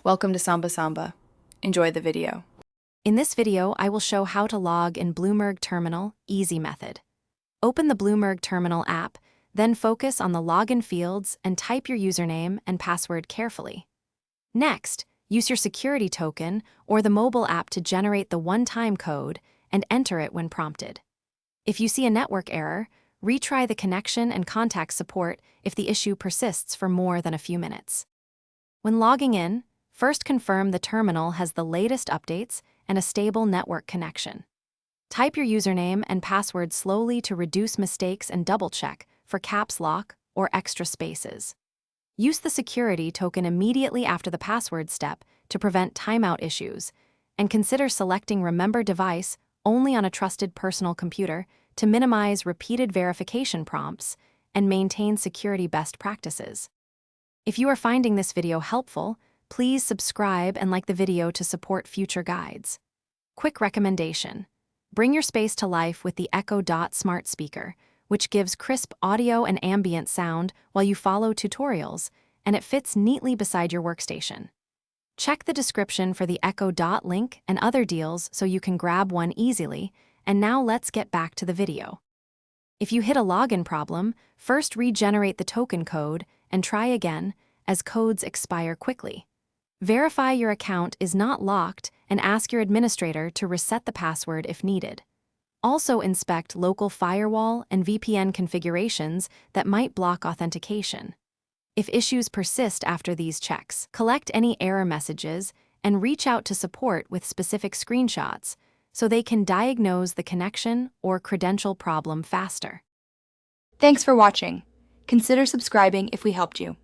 Welcome to Samba Samba. Enjoy the video. In this video, I will show how to log in Bloomberg Terminal Easy Method. Open the Bloomberg Terminal app, then focus on the login fields and type your username and password carefully. Next, use your security token or the mobile app to generate the one-time code and enter it when prompted. If you see a network error, retry the connection and contact support if the issue persists for more than a few minutes. When logging in, first confirm the terminal has the latest updates and a stable network connection. Type your username and password slowly to reduce mistakes and double-check for caps lock or extra spaces. Use the security token immediately after the password step to prevent timeout issues, and consider selecting Remember Device only on a trusted personal computer to minimize repeated verification prompts and maintain security best practices. If you are finding this video helpful, please subscribe and like the video to support future guides. Quick recommendation: bring your space to life with the Echo Dot smart speaker, which gives crisp audio and ambient sound while you follow tutorials, and it fits neatly beside your workstation. Check the description for the Echo Dot link and other deals so you can grab one easily, and now let's get back to the video. If you hit a login problem, first regenerate the token code and try again, as codes expire quickly. Verify your account is not locked and ask your administrator to reset the password if needed. Also inspect local firewall and VPN configurations that might block authentication. If issues persist after these checks, collect any error messages and reach out to support with specific screenshots so they can diagnose the connection or credential problem faster. Thanks for watching. Consider subscribing if we helped you.